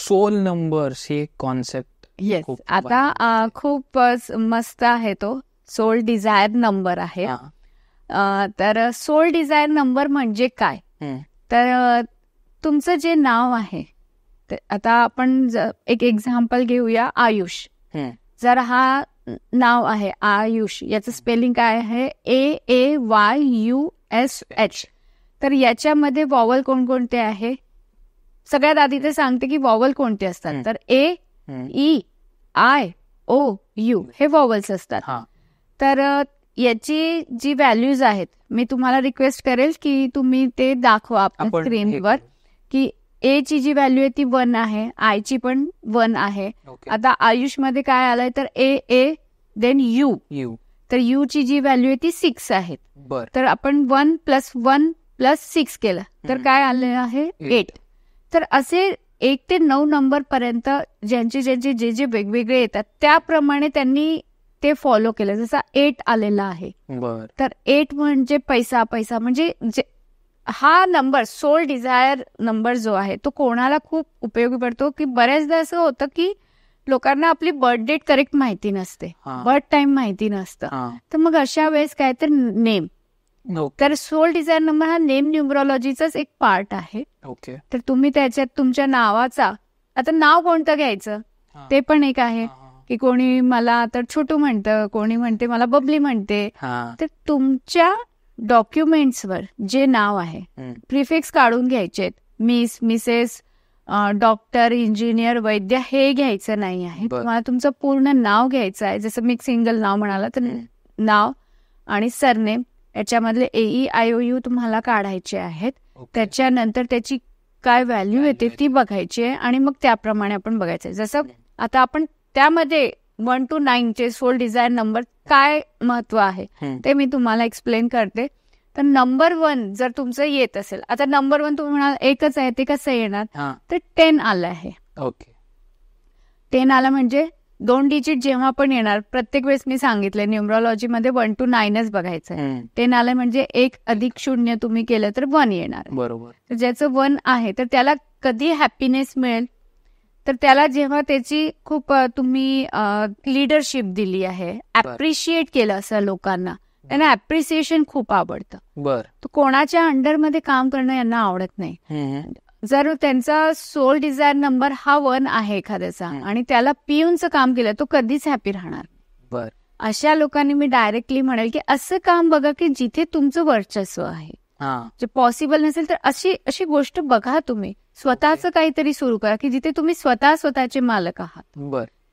Soul numbers ही concept yes, आता खूप मस्त आहे तो. सोल डिझायर नंबर आहे. तर सोल डिझायर नंबर म्हणजे काय, तर तुमचं जे नाव आहे, आता आपण एक एक्झाम्पल घेऊया, आयुष. जर हा नाव आहे आयुष, याचं स्पेलिंग काय आहे, AAYUSH. तर याच्यामध्ये वॉवल कोणकोणते आहे, सगळ्यात आधी ते सांगते की वॉवल कोणते असतात. तर AEIOU हे वॉवल्स असतात. तर याची जी व्हॅल्यूज आहेत, मी तुम्हाला रिक्वेस्ट करेल की तुम्ही ते दाखवा आपल्या स्क्रीनवर, की ए ची जी व्हॅल्यू आहे ती 1 आहे, आय ची पण 1 आहे. आता आयुष मध्ये काय आलंय, तर A देन यू. तर यू ची जी व्हॅल्यू आहे ती 6 आहे. तर आपण 1 + 1 + 6 केलं तर काय आलं आहे, 8. तर असे 1 ते 9 नंबर पर्यंत ज्यांचे जे वेगवेगळे येतात त्याप्रमाणे त्यांनी ते फॉलो केलं. जसा 8 आलेला आहे, तर 8 म्हणजे पैसा म्हणजे हा नंबर सोल डिझायर नंबर जो आहे तो कोणाला खूप उपयोगी पडतो, की बऱ्याचदा असं होतं की लोकांना आपली बर्थ डेट करेक्ट माहिती नसते, बर्थ टाइम माहिती नसतं. तर मग अशा वेळेस काय, तर नेम. तर सोल डिझायर नंबर हा नेम न्यूमरॉलॉजीचाच एक पार्ट आहे. तर तुम्ही त्याच्यात तुमच्या नावाचा, आता नाव कोणतं घ्यायचं ते पण एक आहे, की कोणी मला तर छोटू म्हणतं, कोणी म्हणते मला बबली म्हणते. तर तुमच्या डॉक्युमेंट्सवर जे नाव आहे प्रिफिक्स काढून घ्यायचे, मिस, मिसेस, डॉक्टर, इंजिनियर, वैद्य हे घ्यायचं नाही आहे. तुम्हाला तुमचं पूर्ण नाव घ्यायचं आहे. जसं मी सिंगल नाव म्हणाला तर नाव आणि सरनेम, याच्यामधले AEIOU तुम्हाला काढायचे आहेत. त्याच्यानंतर त्याची काय व्हॅल्यू येते ती बघायची आहे आणि मग त्याप्रमाणे आपण बघायचं आहे. जसं आता आपण त्यामध्ये 1 to 9 चे सोल डिझायर नंबर काय महत्व आहे ते मी तुम्हाला एक्सप्लेन करते. तर नंबर 1 जर तुमचं येत असेल, आता नंबर 1 तुम्ही म्हणाल एकच आहे, ते कसं येणार, तर 10 आलं आहे. 10 आलं म्हणजे 2 डिजिट जेव्हा पण येणार, प्रत्येक वेळेस मी सांगितलंय न्यूमरॉलॉजीमध्ये 1 to 9च बघायचं. 10 आलं म्हणजे 1 + 0 तुम्ही केलं तर 1 येणार. बरोबर. तर ज्याचं 1 आहे तर त्याला कधी हॅपीनेस मिळेल, तर त्याला जेव्हा त्याची खूप तुम्ही लिडरशिप दिली आहे, ऍप्रिशिएट केलं असं लोकांना, त्यांना ऍप्रिसिएशन खूप आवडतं. तर कोणाच्या अंडरमध्ये काम करणं यांना आवडत नाही. जर त्यांचा सोल डिझायर नंबर हा 1 आहे एखाद्याचा आणि त्याला पिऊनचं काम केलं, तो कधीच हॅपी राहणार. अशा लोकांनी मी डायरेक्टली म्हणेल की असं काम बघा की जिथे तुमचं वर्चस्व आहे. जे पॉसिबल नसेल तर अशी गोष्ट बघा, तुम्ही स्वतःच काहीतरी सुरू करा की जिथे तुम्ही स्वतःचे मालक आहात.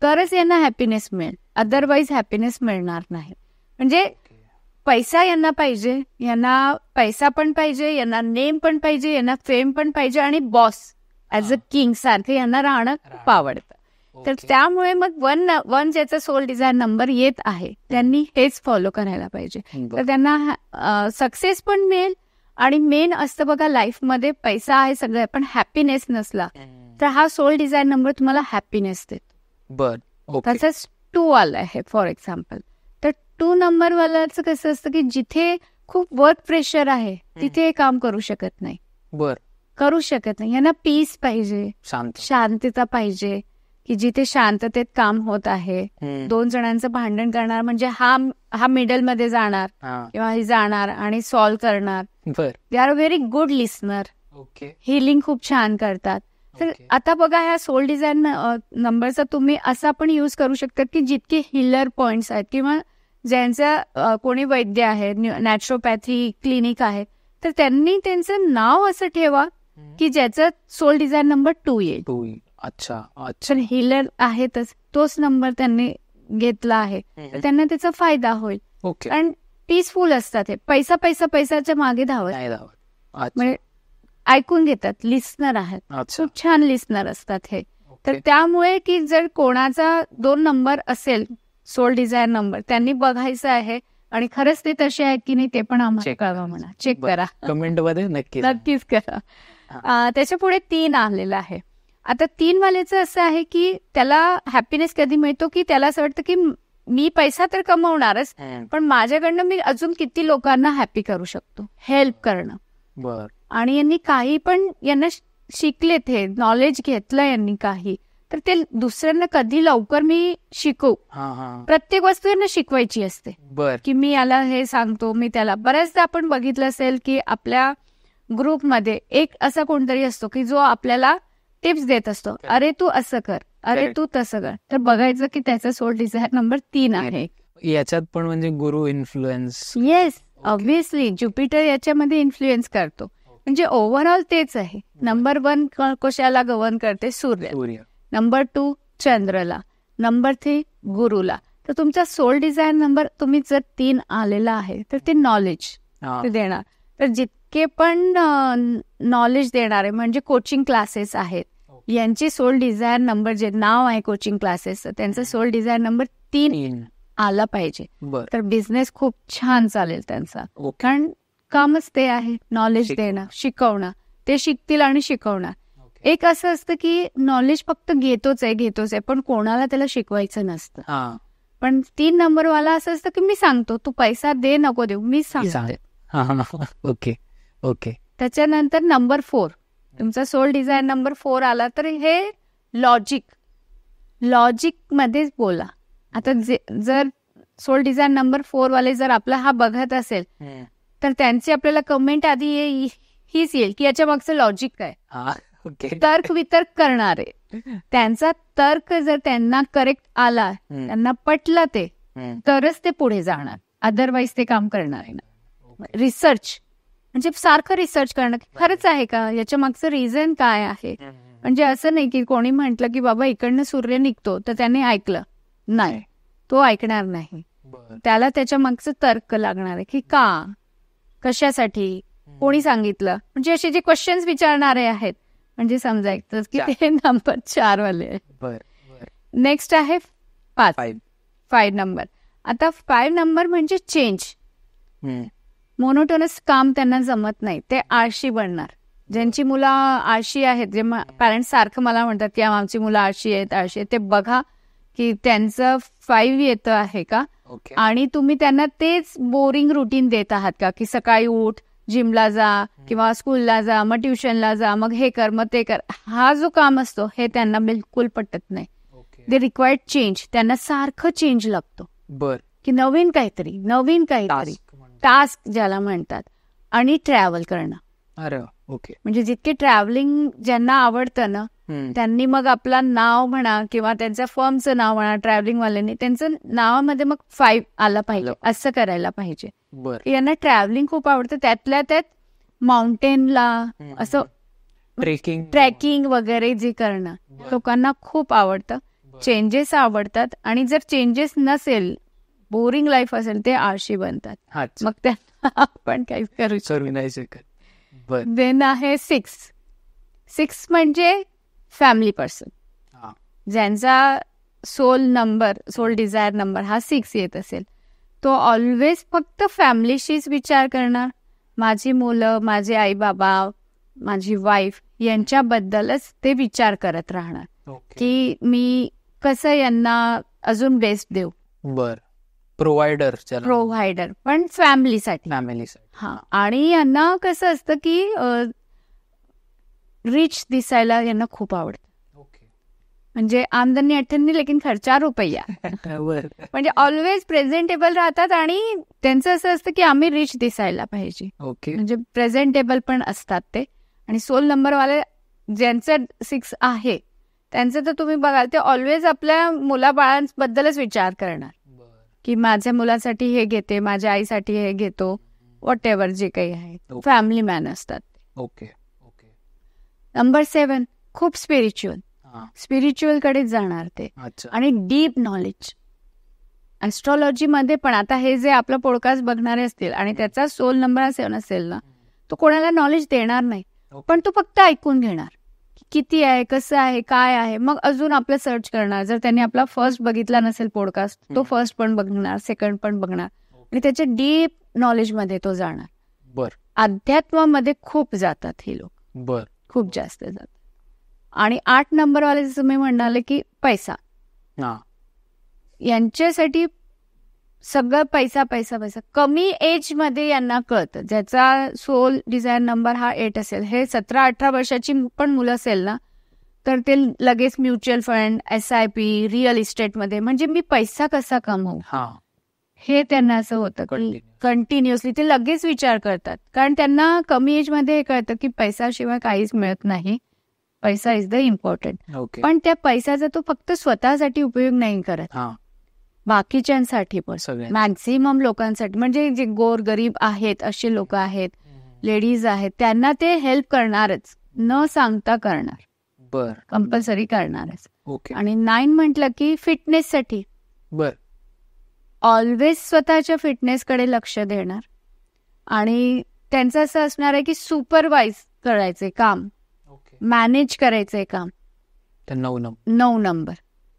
तरच यांना हॅपीनेस मिळेल, अदरवाईज हॅपीनेस मिळणार नाही. म्हणजे पैसा यांना पाहिजे, यांना पैसा पण पाहिजे, यांना नेम पण पाहिजे, यांना फेम पण पाहिजे आणि बॉस ऍज अ किंग सारखं यांना राहणं खूप आवडतं. तर त्यामुळे मग 1 ज्याचा सोल डिझायर नंबर येत आहे त्यांनी हेच फॉलो करायला पाहिजे. तर त्यांना सक्सेस पण मिळेल. आणि मेन असतं बघा, लाईफमध्ये पैसा आहे सगळं, पण हॅपीनेस नसला तर हा सोल डिझायर नंबर तुम्हाला हॅपीनेस देतो. तसंच 2 आलं आहे फॉर एक्झाम्पल. तर 2 नंबर वाल्याचं कसं असतं की जिथे खूप वर्क प्रेशर आहे तिथे हे काम करू शकत नाही. करू शकत नाही. यांना पीस पाहिजे, शांतता पाहिजे, की जिथे शांततेत काम होत आहे. 2 जणांचं भांडण करणार म्हणजे हा मिडल मध्ये जाणार किंवा ही जाणार आणि सॉल्व्ह करणार. They are very good listener. Healing खूप छान करतात. तर आता बघा, ह्या सोल डिझायर नंबरचा तुम्ही असा पण यूज करू शकता की जितके हिलर पॉइंट्स आहेत किंवा ज्यांचा कोणी वैद्य आहे, नॅचरोपॅथी क्लिनिक आहे, तर त्यांनी त्यांचं नाव असं ठेवा की ज्याचं सोल डिझायर नंबर 2 येईल. अच्छा. तर हिलर आहेतच, तोच नंबर त्यांनी घेतला आहे, तर त्यांना त्याचा फायदा होईल. कारण पीसफुल असतात हे. पैसाच्या मागे धावत म्हणजे ऐकून घेतात, लिस्नर आहेत, खूप छान लिस्नर असतात हे. तर त्यामुळे की जर कोणाचा 2 नंबर असेल सोल डिझायर नंबर, त्यांनी बघायचं आहे आणि खरंच ते तसे आहेत की नाही ते पण आम्हाला कळवा, म्हणा, चेक करा, कमेंट मध्ये नक्कीच करा. त्याच्या पुढे 3 आलेलं आहे. आता 3 वाल्याचं असं आहे की त्याला हॅपीनेस कधी मिळतो की त्याला असं वाटतं की मी पैसा तर कमवणारच, पण माझ्याकडनं मी अजून किती लोकांना हॅपी करू शकतो, हेल्प करणं. आणि यांनी काही पण यांना शिकलेत, हे नॉलेज घेतलं यांनी काही, तर ते दुसऱ्यांना कधी लवकर मी शिकवू. प्रत्येक वस्तू यांना शिकवायची असते की मी याला हे सांगतो, मी त्याला. बऱ्याचदा आपण बघितलं असेल की आपल्या ग्रुपमध्ये एक असा कोणतरी असतो की जो आपल्याला टिप्स देत असतो, अरे तू असं कर, अरे तू तसं कर. तर बघायचं की त्याचा सोल डिझायर नंबर 3 आहे. याच्यात पण म्हणजे गुरु इन्फ्लुएन्स. येस, ऑब्व्हियसली ज्युपिटर याच्यामध्ये इन्फ्लुएन्स करतो. म्हणजे ओव्हरऑल तेच आहे. नंबर 1 कशाला गव्हर्न करते? सूर्य. नंबर 2 चंद्रला. नंबर 3 गुरुला. तर तुमचा सोल डिझायर नंबर तुम्ही जर 3 आलेला आहे तर ते नॉलेज ते देणार. तर जितके पण नॉलेज देणारे म्हणजे कोचिंग क्लासेस आहेत, यांची सोल डिझायर नंबर, जे नाव आहे कोचिंग क्लासेसचं, त्यांचा सोल डिझायर नंबर 3 आला पाहिजे. तर बिझनेस खूप छान चालेल त्यांचा. कारण कामच ते आहे, नॉलेज देणं, शिकवणं. ते शिकतील आणि शिकवणार. एक असं असतं की नॉलेज फक्त घेतोच आहे, पण कोणाला त्याला शिकवायचं नसतं. पण 3 नंबरवाला असं असतं की मी सांगतो, तू पैसा दे नको देऊ, मी सांगते. Okay okay. त्याच्यानंतर नंबर 4, तुमचा सोल डिझायर नंबर 4 आला तर हे लॉजिक मध्येच बोला. आता जर सोल डिझायर नंबर 4 वाले जर आपला हा बघत असेल तर त्यांची आपल्याला कमेंट आधी हीच येईल की याच्या मागचं लॉजिक काय. तर्क वितर्क करणारे, त्यांचा तर्क जर त्यांना करेक्ट आला, त्यांना पटलं ते, तरच ते पुढे जाणार, अदरवाईज ते काम करणार आहे. रिसर्च म्हणजे सारखं रिसर्च करणं, खरंच आहे का, याच्या मागचं रिझन काय आहे. म्हणजे असं नाही की कोणी म्हटलं की बाबा इकडनं सूर्य निघतो तर त्याने ऐकलं, नाही, तो ऐकणार नाही. त्याला त्याच्या मागचं तर्क लागणार आहे की का, कशासाठी, कोणी सांगितलं. म्हणजे असे जे क्वेश्चन्स विचारणारे आहेत, म्हणजे समजायचं की ते नंबर 4 वाले. नेक्स्ट आहे 5 नंबर. आता 5 नंबर म्हणजे चेंज. मोनोटोनस काम त्यांना जमत नाही, ते आळशी बनणार. ज्यांची मुलं आळशी आहेत, जे पॅरेंट्स सारखं मला म्हणतात की आमची मुलं आळशी आहेत, ते बघा की त्यांचं 5 येतं आहे का, आणि तुम्ही त्यांना तेच बोरिंग रुटीन देत आहात का, की सकाळी उठ, जिमला जा किंवा स्कूलला जा, मग ट्युशनला जा, मग हे कर, मग ते कर. हा जो काम असतो हे त्यांना बिलकुल पटत नाही. They required change. त्यांना सारखं चेंज लागतो की नवीन काहीतरी टास्क ज्याला म्हणतात, आणि ट्रॅव्हल करणं. म्हणजे जितके ट्रॅव्हलिंग ज्यांना आवडतं ना, त्यांनी मग आपला नाव म्हणा किंवा त्यांच्या फर्मचं नाव म्हणा, ट्रॅव्हलिंग वाल्यांनी त्यांचं नावामध्ये मग 5 आला पाहिजे. असं करायला पाहिजे. यांना ट्रॅव्हलिंग खूप आवडतं, त्यातल्या त्यात माउंटेनला असं ट्रेकिंग वगैरे जे करणं लोकांना खूप आवडतं. चेंजेस आवडतात, आणि जर चेंजेस नसेल, बोरिंग लाईफ असेल, ते आळशी बनतात. मग त्यांना आपण काही करू नाही शकत. देन आहे 6 म्हणजे फॅमिली पर्सन. ज्यांचा सोल डिझायर नंबर हा 6 येत असेल, तो ऑलवेज फक्त फॅमिलीशीच विचार करणार. माझी मुलं, माझे आई बाबा, माझी वाईफ यांच्याबद्दलच ते विचार करत राहणार की मी कसं यांना अजून बेस्ट देऊ. प्रोव्हायडर पण फॅमिलीसाठी. हा, आणि यांना कसं असतं की रिच दिसायला यांना खूप आवडतं. म्हणजे आमदनी 98 लेकिन खर्चा रुपया. म्हणजे ऑलवेज प्रेझेंटेबल राहतात, आणि त्यांचं असं असतं की आम्ही रिच दिसायला पाहिजे. म्हणजे प्रेझेंटेबल पण असतात ते. आणि सोल नंबरवाले ज्यांचं 6 आहे त्यांचं तर तुम्ही बघाल, ते ऑलवेज आपल्या मुलाबाळांबद्दलच विचार करणार की माझ्या मुलासाठी हे घेते, माझ्या आईसाठी हे घेतो, व्हॉट एव्हर जे काही आहे. फॅमिली मॅन असतात. नंबर 7 खूप स्पिरिच्युअल कडे जाणार ते. आणि डीप नॉलेज ऍस्ट्रॉलॉजी मध्ये पण. आता हे जे आपलं पॉडकास्ट बघणारे असतील आणि त्याचा सोल नंबर 7 असेल ना, तो कोणाला नॉलेज देणार नाही, पण तो फक्त ऐकून घेणार किती आहे, कसं आहे, काय आहे. मग अजून आपलं सर्च करणार. जर त्यांनी आपला फर्स्ट बघितला नसेल पॉडकास्ट, तो फर्स्ट पण बघणार, सेकंड पण बघणार, आणि त्याच्या डीप नॉलेज मध्ये तो जाणार. अध्यात्मामध्ये खूप जातात हे लोक, खूप जास्त जातात. आणि 8 नंबरवाले जसं मी म्हणाले की पैसा, यांच्यासाठी सगळं पैसा पैसा पैसा. कमी एज मध्ये यांना कळतं. ज्याचा सोल डिझायर नंबर हा 8 असेल, हे 17-18 वर्षाची पण मुलं असेल ना, तर ते लगेच म्युच्युअल फंड, SIP, रिअल इस्टेटमध्ये, म्हणजे मी पैसा कसा कमवू, हे त्यांना असं होतं की कंटिन्युअसली ते लगेच विचार करतात. कारण त्यांना कमी एज मध्ये हे कळतं की पैशाशिवाय काहीच मिळत नाही, पैसा इज द इम्पॉर्टंट. पण त्या पैशाचा तो फक्त स्वतःसाठी उपयोग नाही करत, बाकीच्यांसाठी पण, मॅक्झिमम लोकांसाठी. म्हणजे जे गोर गरीब आहेत असे लोक आहेत, लेडीज आहेत, त्यांना ते हेल्प करणारच, न सांगता करणार, कंपल्सरी करणारच. आणि 9 म्हटलं की फिटनेससाठी ऑलवेज स्वतःच्या फिटनेसकडे लक्ष देणार. आणि त्यांचं असं असणार आहे की सुपरवाइज करायचे काम, मॅनेज करायचंय काम. 9 नंबर.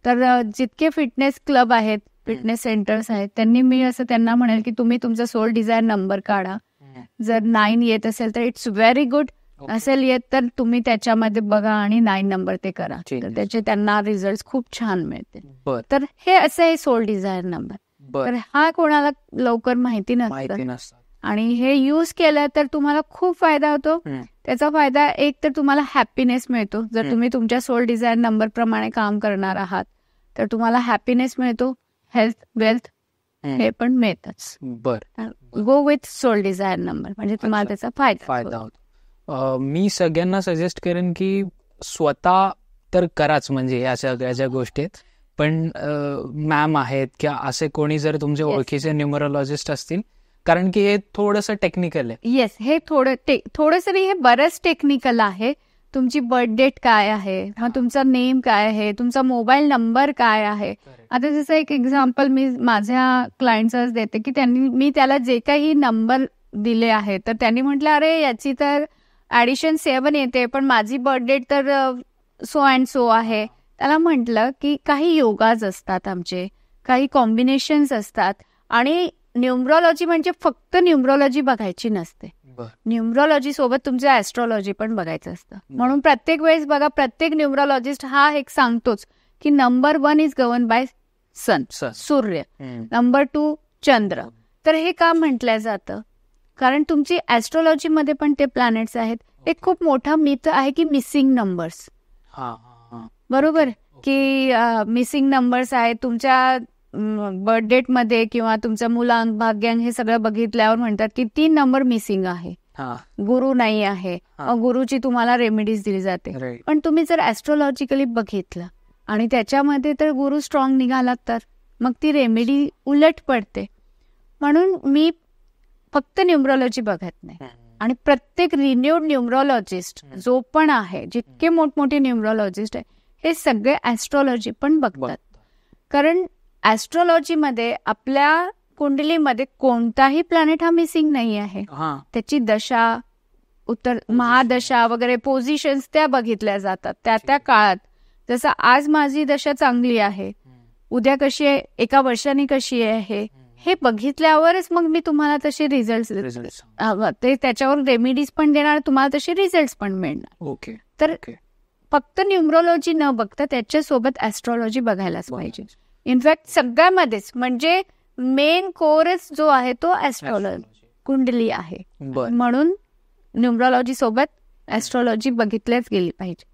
तर जितके फिटनेस क्लब आहेत, फिटनेस सेंटर्स आहेत, मी असं त्यांना म्हणेल की तुम्ही तुमचा सोल डिझायर नंबर काढा. जर 9 येत असेल तर इट्स व्हेरी गुड, असेल येत तर तुम्ही त्याच्यामध्ये बघा आणि 9 नंबर ते करा, तर त्याचे त्यांना रिझल्ट खूप छान मिळतील. तर हे असं आहे सोल डिझायर नंबर. तर हा कोणाला लवकर माहिती नसतं, आणि हे यूज केलं तर तुम्हाला खूप फायदा होतो. त्याचा फायदा एक तर तुम्हाला हॅपीनेस मिळतो. जर तुम्ही तुमच्या सोल डिझायर नंबर प्रमाणे काम करणार आहात तर तुम्हाला हॅपीनेस मिळतो, हेल्थ, वेल्थ हे पण मिळतच. Go with soul desire number, म्हणजे तुम्हाला त्याचा फायदा होतो. मी सगळ्यांना सजेस्ट करेन की स्वतः तर कराच, म्हणजे याच्या गोष्टीत. पण मॅम आहेत किंवा असे कोणी जर तुमचे ओळखीचे न्यूमरोलॉजिस्ट असतील, कारण की हे थोडंसं टेक्निकल आहे. येस, हे थोडंसं हे बरंच टेक्निकल आहे. तुमची बर्थ डेट काय आहे, मग तुमचा नेम काय आहे, तुमचा मोबाईल नंबर काय आहे. आता जसं एक एक्झाम्पल मी माझ्या क्लायंटच देते की मी त्याला जे काही नंबर दिले आहेत तर त्यांनी म्हटलं अरे याची तर ॲडिशन 7 येते, पण माझी बर्थ डेट तर सो अँड सो आहे. त्याला म्हटलं की काही योगाज असतात, आमचे काही कॉम्बिनेशन्स असतात, आणि न्यूमरॉलॉजी म्हणजे फक्त न्यूमरॉलॉजी बघायची नसते. न्यूमरॉलॉजी सोबत तुमचं ॲस्ट्रॉलॉजी पण बघायचं असतं. म्हणून प्रत्येक वेळेस बघा, प्रत्येक न्यूमरॉलॉजिस्ट हा एक सांगतोच की नंबर 1 इज गव्हर्न बाय सन, सूर्य. नंबर 2 चंद्र. तर हे का म्हटलं जातं, कारण तुमची ॲस्ट्रॉलॉजीमध्ये पण ते प्लॅनेट्स आहेत. एक खूप मोठा मिथ आहे की मिसिंग नंबर्स, बरोबर, की मिसिंग नंबर्स आहेत तुमच्या बर्थ डेट मध्ये किंवा तुमचा मुलांक, भाग्यांक हे सगळं बघितल्यावर म्हणतात की 3 नंबर मिसिंग आहे, गुरु नाही आहे, गुरुची तुम्हाला रेमेडीज दिली जाते. पण तुम्ही जर ॲस्ट्रॉलॉजिकली बघितलं आणि त्याच्यामध्ये तर गुरु स्ट्रॉंग निघाला तर मग ती रेमेडी उलट पडते. म्हणून मी फक्त न्यूमरॉलॉजी बघत नाही, आणि प्रत्येक रिन्यूड न्यूमरॉलॉजिस्ट जो पण आहे, जितके मोठमोठे न्यूमरॉलॉजिस्ट आहे, हे सगळे ॲस्ट्रॉलॉजी पण बघतात. कारण ॲस्ट्रॉलॉजीमध्ये आपल्या कुंडलीमध्ये कोणताही प्लॅनेट हा मिसिंग नाही आहे. त्याची दशा, उत्तर महादशा वगैरे पोझिशन्स त्या बघितल्या जातात त्या काळात. जसं आज माझी दशा चांगली आहे, उद्या कशी आहे, एका वर्षाने कशी आहे, हे बघितल्यावरच मग मी तुम्हाला तसे रिझल्ट ते त्याच्यावर रेमेडीज पण देणार, तुम्हाला तसे रिझल्ट पण मिळणार. तर फक्त न्यूमरॉलॉजी न बघता त्याच्यासोबत ॲस्ट्रॉलॉजी बघायलाच पाहिजे. इनफॅक्ट सगळ्यामध्येच, म्हणजे मेन कोरच जो आहे तो ॲस्ट्रॉलॉजी कुंडली आहे. म्हणून न्यूमरॉलॉजी सोबत ॲस्ट्रॉलॉजी बघितल्याच गेली पाहिजे.